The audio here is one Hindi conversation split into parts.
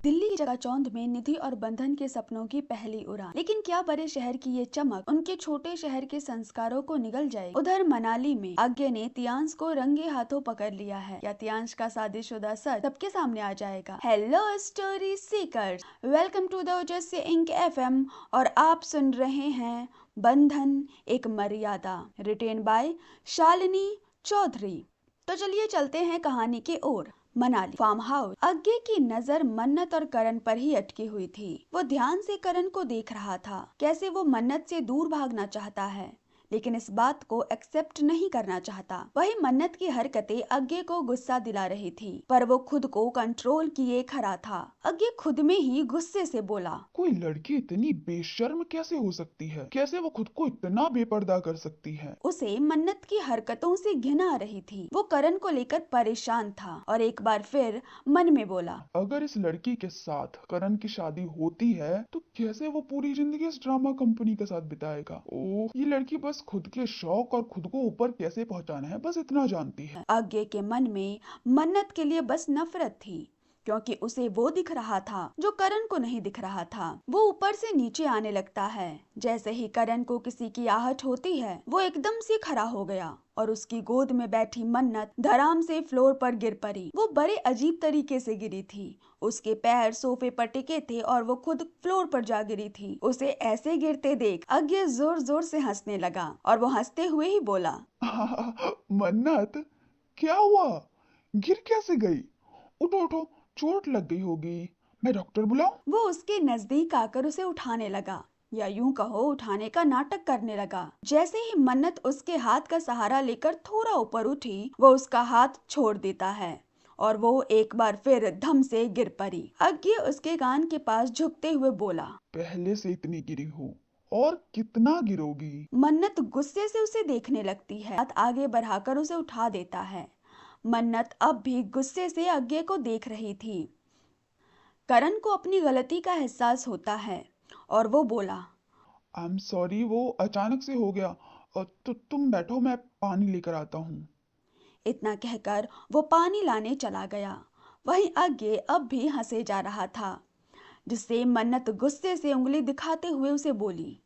दिल्ली की चकाचौंध में निधि और बंधन के सपनों की पहली उड़ान। लेकिन क्या बड़े शहर की ये चमक उनके छोटे शहर के संस्कारों को निगल जाएगी? उधर मनाली में अज्ञे ने तियांश को रंगे हाथों पकड़ लिया है। क्या तियांश का शादीशुदा सच सबके सामने आ जाएगा? Hello story seekers, welcome to the Ojaswi Ink FM और आप सुन रहे हैं बंधन एक मर्यादा, रिटेन बाय शालिनी चौधरी। तो चलिए चलते हैं कहानी की ओर। Manali farm house. अज्ञे की नजर मन्नत और करण पर ही अटकी हुई थी। वो ध्यान से करण को देख रहा था, कैसे वो मन्नत से दूर भागना चाहता है लेकिन इस बात को एक्सेप्ट नहीं करना चाहता। वही मन्नत की हरकतें अज्ञे को गुस्सा दिला रही थी, पर वो खुद को कंट्रोल किए खड़ा था। अज्ञे खुद में ही गुस्से से बोला, कोई लड़की इतनी बेशर्म कैसे हो सकती है? कैसे वो खुद को इतना बेपर्दा कर सकती है? उसे मन्नत की हरकतों से घिन आ रही थी। वो करण को लेकर परेशान था और एक बार फिर मन में बोला, अगर इस लड़की के साथ करण की शादी होती है तो कैसे वो पूरी जिंदगी इस ड्रामा कंपनी के साथ बिताएगा? ओह, ये लड़की बस खुद के शौक और खुद को ऊपर कैसे पहुंचाना है बस इतना जानती है। आज्ञे के मन में मन्नत के लिए बस नफरत थी, क्योंकि उसे वो दिख रहा था जो करण को नहीं दिख रहा था। वो ऊपर से नीचे आने लगता है। जैसे ही करण को किसी की आहट होती है, वो एकदम से खड़ा हो गया और उसकी गोद में बैठी मन्नत धड़ाम से फ्लोर पर गिर पड़ी। वो बड़े अजीब तरीके से गिरी थी। उसके पैर सोफे पर टिके थे और वो खुद फ्लोर पर जा गिरी थी। उसे ऐसे गिरते देख अज्ञे जोर जोर से हंसने लगा और वो हंसते हुए ही बोला, मन्नत, क्या हुआ? गिर कैसे गई? उठो उठो, चोट लग गई होगी। मैं डॉक्टर बुलाऊं? वो उसके नजदीक आकर उसे उठाने लगा, या यूं कहो उठाने का नाटक करने लगा। जैसे ही मन्नत उसके हाथ का सहारा लेकर थोड़ा ऊपर उठी, वो उसका हाथ छोड़ देता है और वो एक बार फिर धम से गिर पड़ी। अज्ञे उसके कान के पास झुकते हुए बोला। पहले से इतनी गिरी हो और कितना गिरोगी? मन्नत गुस्से से उसे देखने लगती है, हाथ आगे बढ़ाकर उसे उठा देता है। मन्नत अब भी गुस्से से अज्ञे को देख रही थी। करण को अपनी गलती का एहसास होता है और वो बोला, आई एम सॉरी, वो अचानक से हो गया। तो तुम बैठो, मैं पानी लेकर आता हूँ। इतना कहकर वो पानी लाने चला गया। वहीं अज्ञे अब भी हंसे जा रहा था, जिससे मन्नत गुस्से से उंगली दिखाते हुए उसे बोली,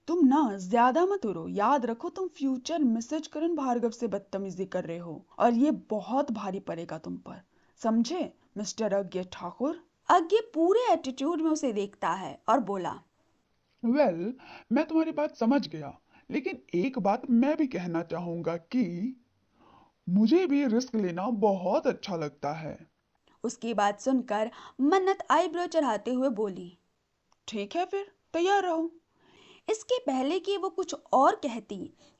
तुम ना ज्यादा मत उड़ो। याद रखो तुम फ्यूचर मिसेज करण भार्गव से बदतमीजी कर रहे हो और ये बहुत भारी पड़ेगा तुम पर, समझे मिस्टर अज्ञे ठाकुर। अज्ञे पूरे एटीट्यूड में उसे देखता है और बोला, वेल, मैं तुम्हारी बात समझ गया, लेकिन एक बात मैं भी कहना चाहूंगा कि मुझे भी रिस्क लेना बहुत अच्छा लगता है। उसकी बात सुनकर मन्नत आईब्रो चढ़ाते हुए बोली, ठीक है फिर तैयार रहो। इसके पहले कि वो कुछ और कहती,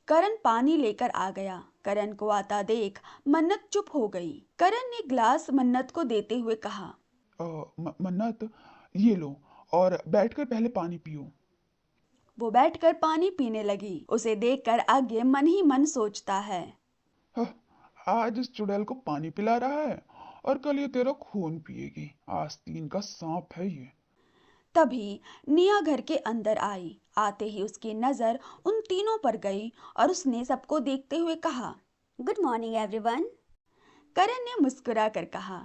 करण पानी लेकर आ गया। करण को आता देख मन्नत चुप हो गई। करण ने ग्लास मन्नत को देते हुए कहा, मन्नत, ये लो और बैठकर पहले पानी पियो। वो बैठकर पानी पीने लगी। उसे देखकर आगे मन ही मन सोचता है, हह, आज इस चुड़ैल को पानी पिला रहा है और कल ये तेरा खून पिएगी। आस्तीन का सांप है ये। तभी निया घर के अंदर आई। आते ही उसकी नजर उन तीनों पर गई और उसने सबको देखते हुए कहा, गुड मॉर्निंग एवरीवन। करण ने मुस्कुरा कर कहा।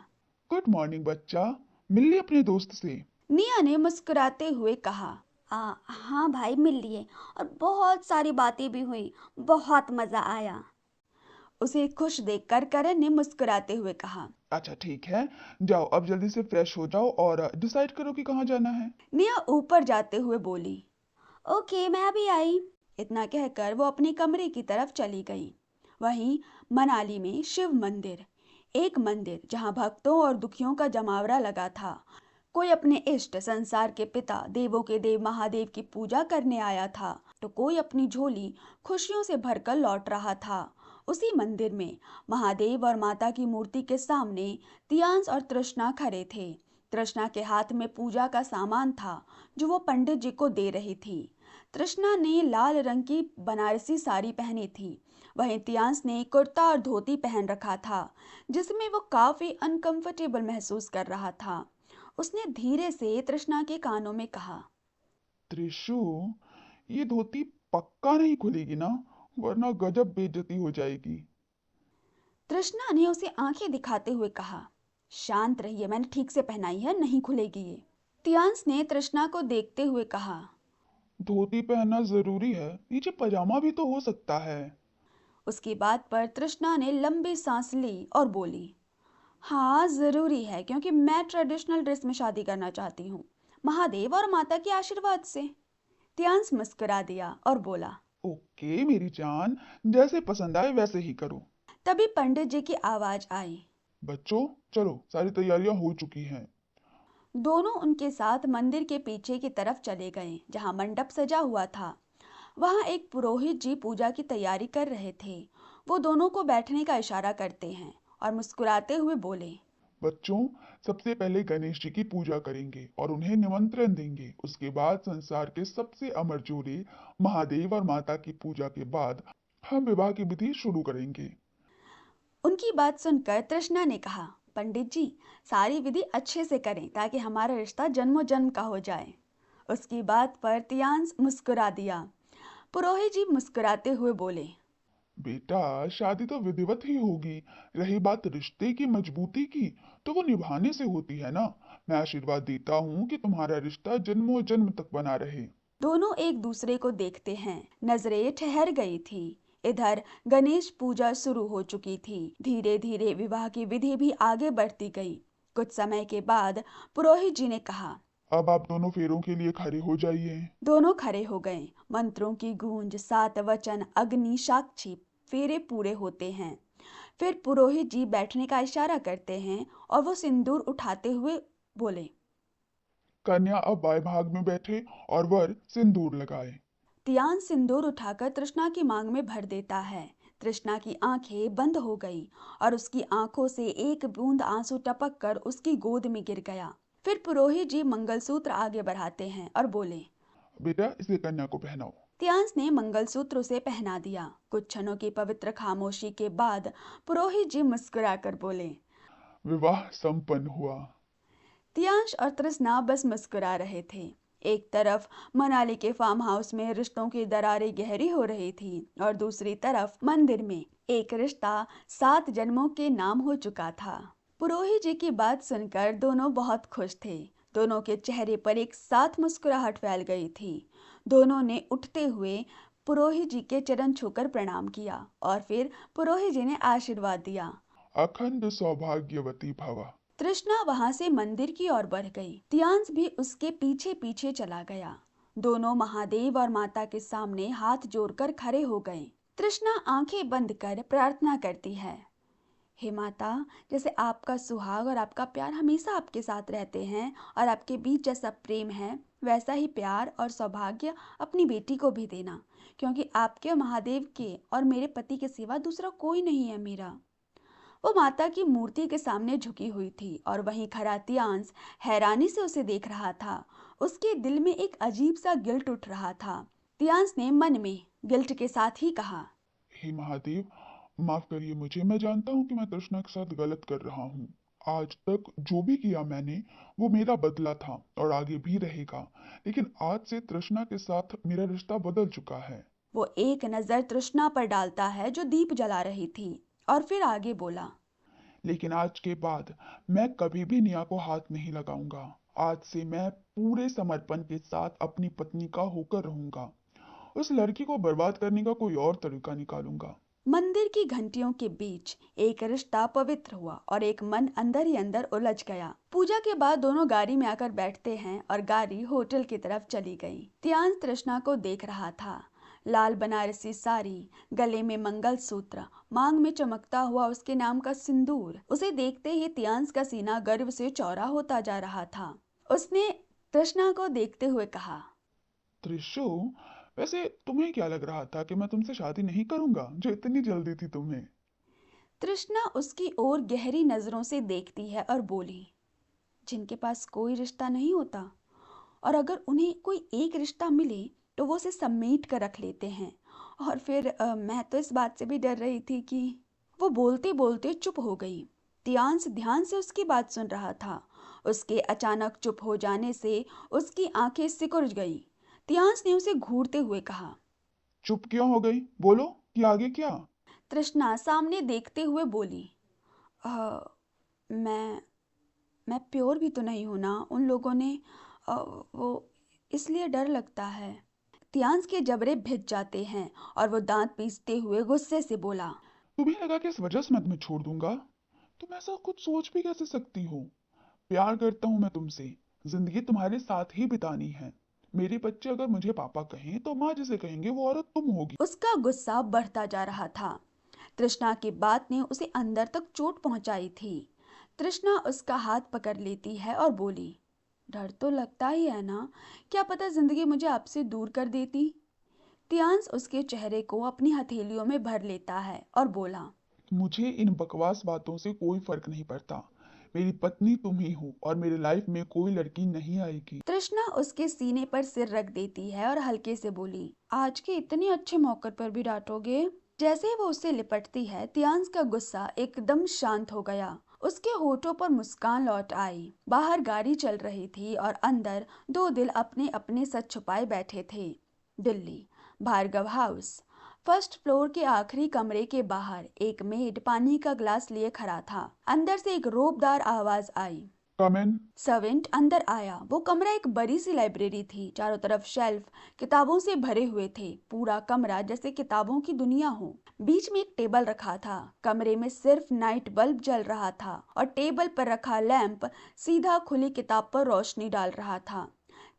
गुड मॉर्निंग बच्चा, मिल ली अपने दोस्त से? निया ने मुस्कुराते हुए कहा, हाँ भाई मिल लिए और बहुत सारी बातें भी हुई, बहुत मजा आया। उसे खुश देखकर करण ने मुस्कुराते हुए कहा। अच्छा ठीक है, जाओ अब जल्दी से फ्रेश हो जाओ और डिसाइड करो कि कहाँ जाना है। निया ऊपर जाते हुए बोली, ओके मैं अभी आई। इतना कहकर वो अपने कमरे की तरफ चली गई। वहीं मनाली में शिव मंदिर, एक मंदिर जहां भक्तों और दुखियों का जमावड़ा लगा था। कोई अपने इष्ट संसार के पिता देवों के देव महादेव की पूजा करने आया था, तो कोई अपनी झोली खुशियों से भरकर लौट रहा था। उसी मंदिर में महादेव और माता की मूर्ति के सामने तियांश और तृष्णा खड़े थे। तृष्णा के हाथ में पूजा का सामान था, जो वो पंडित जी को दे रही थी। तृष्णा ने लाल रंग की बनारसी साड़ी पहनी थी, वहीं तियांश ने कुर्ता और धोती पहन रखा था, जिसमें वो काफी अनकंफर्टेबल महसूस कर रहा था। उसने धीरे से तृष्णा के कानों में कहा, त्रिशु, ये धोती पक्का नहीं खुलेगी ना, वरना गजब बेइज्जती हो जाएगी। तृष्णा ने उसे आंखें दिखाते हुए कहा, शांत रहिए, मैंने ठीक से पहनाई है, नहीं खुलेगी ये। तियांस ने तृष्णा को देखते हुए कहा। धोती पहनना जरूरी है, नीचे पजामा भी तो हो सकता है। उसकी बात पर तृष्णा ने लंबी सांस ली और बोली, हाँ जरूरी है, क्योंकि मैं ट्रेडिशनल ड्रेस में शादी करना चाहती हूँ, महादेव और माता के आशीर्वाद से। तियांस मुस्कुरा दिया और बोला। ओके मेरी जान, जैसे पसंद आए वैसे ही करो। तभी पंडित जी की आवाज आई। बच्चों चलो, सारी तैयारियां हो चुकी हैं। दोनों उनके साथ मंदिर के पीछे की तरफ चले गए, जहाँ मंडप सजा हुआ था। वहाँ एक पुरोहित जी पूजा की तैयारी कर रहे थे। वो दोनों को बैठने का इशारा करते हैं और मुस्कुराते हुए बोले। बच्चों, सबसे पहले गणेश जी की पूजा करेंगे और उन्हें निमंत्रण देंगे। उसके बाद संसार के सबसे अमर जोड़े महादेव और माता की पूजा के बाद हम विवाह की विधि शुरू करेंगे। उनकी बात सुनकर तृष्णा ने कहा, पंडित जी, सारी विधि अच्छे से करें ताकि हमारा रिश्ता जन्मों जन्म का हो जाए। उसकी बात पर तियांस मुस्कुरा दिया। पुरोहित जी मुस्कुराते हुए बोले। बेटा, शादी तो विधिवत ही होगी। रही बात रिश्ते की मजबूती की, तो वो निभाने से होती है ना। मैं आशीर्वाद देता हूँ कि तुम्हारा रिश्ता जन्मों जन्म तक बना रहे। दोनों एक दूसरे को देखते हैं, नजरें ठहर गई थी। इधर गणेश पूजा शुरू हो चुकी थी। धीरे धीरे विवाह की विधि भी आगे बढ़ती गई। कुछ समय के बाद पुरोहित जी ने कहा। अब आप दोनों फेरों के लिए खड़े हो जाइए। दोनों खड़े हो गए। मंत्रों की गूंज, 7 वचन, अग्नि साक्षी, फेरे पूरे होते हैं। फिर पुरोहित जी बैठने का इशारा करते हैं और वो सिंदूर उठाते हुए बोले। कन्या अब बाएं भाग में बैठे और वर सिंदूर लगाए। तियान सिंदूर उठाकर तृष्णा की मांग में भर देता है। तृष्णा की आंखें बंद हो गई और उसकी आंखों से एक बूंद आंसू टपक कर उसकी गोद में गिर गया। फिर पुरोहित जी मंगलसूत्र आगे बढ़ाते हैं और बोले। बेटा, इसे कन्या को पहनाओ। तियांस ने मंगलसूत्र उसे पहना दिया। कुछ क्षणों की पवित्र खामोशी के बाद पुरोहित जी मुस्कुराकर बोले। विवाह संपन्न हुआ। तियांश और तृष्णा बस मुस्कुरा रहे थे। एक तरफ मनाली के फार्म हाउस में रिश्तों की दरारें गहरी हो रही थी और दूसरी तरफ मंदिर में एक रिश्ता 7 जन्मों के नाम हो चुका था। पुरोहित जी की बात सुनकर दोनों बहुत खुश थे। दोनों के चेहरे पर एक साथ मुस्कुराहट फैल गई थी। दोनों ने उठते हुए पुरोहित जी के चरण छूकर प्रणाम किया और फिर पुरोहित जी ने आशीर्वाद दिया। अखंड सौभाग्यवती भव। तृष्णा वहां से मंदिर की ओर बढ़ गई। तियांस भी उसके पीछे पीछे चला गया। दोनों महादेव और माता के सामने हाथ जोड़कर खड़े हो गए। तृष्णा आंखें बंद कर प्रार्थना करती है। हे माता, जैसे आपका सुहाग और आपका प्यार हमेशा आपके साथ रहते हैं और आपके बीच जैसा प्रेम है, वैसा ही प्यार और सौभाग्य अपनी बेटी को भी देना, क्योंकि आपके महादेव के और मेरे पति के सिवा दूसरा कोई नहीं है मेरा। वो माता की मूर्ति के सामने झुकी हुई थी और वहीं खड़ा तियांस हैरानी से उसे देख रहा था। उसके दिल में एक अजीब सा गिल्ट उठ रहा था। तियांस ने मन में गिल्ट के साथ ही कहा। हे महादेव, माफ करिए मुझे। मैं जानता हूँ कि मैं तृष्णा के साथ गलत कर रहा हूँ। आज तक जो भी किया मैंने, वो मेरा बदला था और आगे भी रहेगा। लेकिन आज से तृष्णा के साथ मेरा रिश्ता बदल चुका है। वो एक नजर तृष्णा पर डालता है जो दीप जला रही थी और फिर आगे बोला। लेकिन आज के बाद मैं कभी भी निया को हाथ नहीं लगाऊंगा। आज से मैं पूरे समर्पण के साथ अपनी पत्नी का होकर रहूंगा। उस लड़की को बर्बाद करने का कोई और तरीका निकालूंगा। मंदिर की घंटियों के बीच एक रिश्ता पवित्र हुआ और एक मन अंदर ही अंदर उलझ गया। पूजा के बाद दोनों गाड़ी में आकर बैठते हैं और गाड़ी होटल की तरफ चली गई। तियांस तृष्णा को देख रहा था। लाल बनारसी साड़ी, गले में मंगलसूत्र, मांग में चमकता हुआ उसके नाम का सिंदूर। उसे देखते ही तियांस का सीना गर्व से चौड़ा होता जा रहा था। उसने तृष्णा को देखते हुए कहा। त्रिशु, वैसे तुम्हें क्या लग रहा था कि मैं तुमसे शादी नहीं करूंगा, जो इतनी जल्दी थी तुम्हें? तृष्णा उसकी ओर गहरी नजरों से देखती है और बोली। जिनके पास कोई रिश्ता नहीं होता और अगर उन्हें कोई एक रिश्ता मिले तो वो उसे समेट कर रख लेते हैं। और फिर मैं तो इस बात से भी डर रही थी कि। वो बोलते बोलते चुप हो गई। तियांस ध्यान से उसकी बात सुन रहा था। उसके अचानक चुप हो जाने से उसकी आंखें सिकुड़ गई। तियांस ने उसे घूरते हुए कहा। चुप क्यों हो गई? बोलो कि आगे क्या? तृष्णा सामने देखते हुए बोली। "अ, मैं मैं प्योर भी तो नहीं हूं ना, उन लोगों ने वो इसलिए डर लगता है। तियांस के जबड़े भिज जाते हैं और वो दांत पीसते हुए गुस्से से बोला। तुम्हें लगा कि इस वजह से मैं तुम्हें छोड़ दूंगा? तुम ऐसा कुछ सोच भी कैसे सकती हो? प्यार करता हूं मैं तुमसे, जिंदगी तुम्हारे साथ ही बितानी है। मेरे बच्चे अगर मुझे पापा कहें तो माँ जिसे कहेंगे वो औरत तुम होगी। उसका गुस्सा बढ़ता जा रहा था। तृष्णा की बात ने उसे अंदर तक चोट पहुंचाई थी। तृष्णा उसका हाथ पकड़ लेती है और बोली, डर तो लगता ही है ना, क्या पता जिंदगी मुझे आपसे दूर कर देती। तियांस उसके चेहरे को अपनी हथेलियों में भर लेता है और बोला, मुझे इन बकवास बातों से कोई फर्क नहीं पड़ता। मेरी पत्नी तुम ही हो और मेरी लाइफ में कोई लड़की नहीं आएगी। तृष्णा उसके सीने पर सिर रख देती है और हल्के से बोली, आज के इतने अच्छे मौके पर भी डांटोगे। जैसे ही वो उससे लिपटती है, तियांस का गुस्सा एकदम शांत हो गया। उसके होठों पर मुस्कान लौट आई। बाहर गाड़ी चल रही थी और अंदर दो दिल अपने अपने सच छुपाए बैठे थे। Delhi, Bhargav house. First floor के आखिरी कमरे के बाहर एक मेड पानी का ग्लास लिए खड़ा था। अंदर से एक रोबदार आवाज आई। कम इन। सर्वेंट अंदर आया। वो कमरा एक बड़ी सी लाइब्रेरी थी। चारों तरफ शेल्फ किताबों से भरे हुए थे। पूरा कमरा जैसे किताबों की दुनिया हो। बीच में एक टेबल रखा था। कमरे में सिर्फ नाइट बल्ब जल रहा था और टेबल पर रखा लैंप सीधा खुली किताब पर रोशनी डाल रहा था।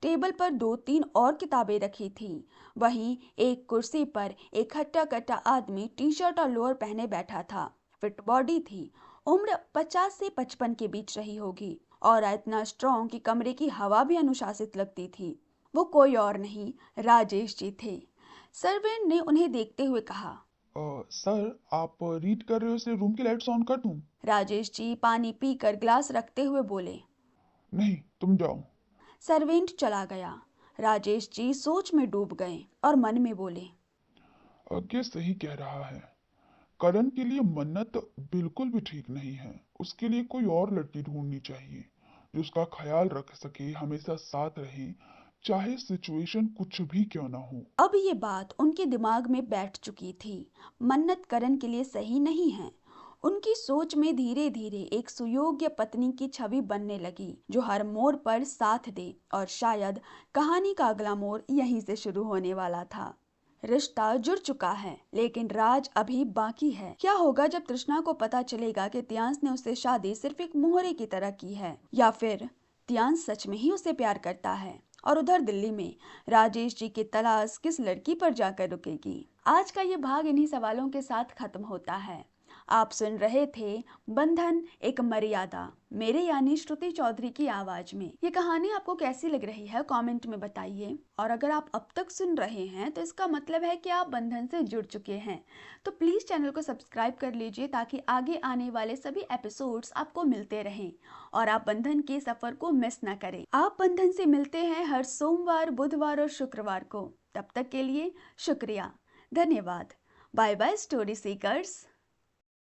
टेबल पर दो तीन और किताबें रखी थी। वहीं एक कुर्सी पर एक हट्टा कट्टा आदमी टी शर्ट और लोअर पहने बैठा था। फिट बॉडी थी। उम्र 50 से 55 के बीच रही होगी और इतना स्ट्रॉन्ग कि कमरे की हवा भी अनुशासित लगती थी। वो कोई और नहीं, राजेश जी थे। सर्वेंट ने उन्हें देखते हुए कहा। सर, आप रीड कर रहे हो इसलिए रूम की लाइट्स ऑन कर दूं? राजेश जी पानी पीकर ग्लास रखते हुए बोले। नहीं, तुम जाओ। सर्वेंट चला गया। राजेश जी सोच में डूब गए और मन में बोले, आगे सही कह रहा है। करण के लिए मन्नत बिल्कुल भी ठीक नहीं है। उसके लिए कोई और लड़की ढूंढनी चाहिए जो उसका ख्याल रख सके, हमेशा साथ रहे, चाहे सिचुएशन कुछ भी क्यों ना हो। अब ये बात उनके दिमाग में बैठ चुकी थी। मन्नत करण के लिए सही नहीं है। उनकी सोच में धीरे धीरे एक सुयोग्य पत्नी की छवि बनने लगी जो हर मोड़ पर साथ दे। और शायद कहानी का अगला मोड़ यहीं से शुरू होने वाला था। रिश्ता जुड़ चुका है लेकिन राज अभी बाकी है। क्या होगा जब तृष्णा को पता चलेगा कि तियांस ने उससे शादी सिर्फ एक मोहरे की तरह की है, या फिर तियांस सच में ही उसे प्यार करता है। और उधर दिल्ली में राजेश जी की तलाश किस लड़की पर जाकर रुकेगी। आज का ये भाग इन्हीं सवालों के साथ खत्म होता है। आप सुन रहे थे बंधन एक मर्यादा, मेरे यानी श्रुति चौधरी की आवाज में। ये कहानी आपको कैसी लग रही है कमेंट में बताइए। और अगर आप अब तक सुन रहे हैं तो इसका मतलब है कि आप बंधन से जुड़ चुके हैं। तो प्लीज चैनल को सब्सक्राइब कर लीजिए ताकि आगे आने वाले सभी एपिसोड्स आपको मिलते रहें और आप बंधन के सफर को मिस ना करें। आप बंधन से मिलते हैं हर सोमवार, बुधवार और शुक्रवार को। तब तक के लिए शुक्रिया, धन्यवाद। Bye bye story seekers.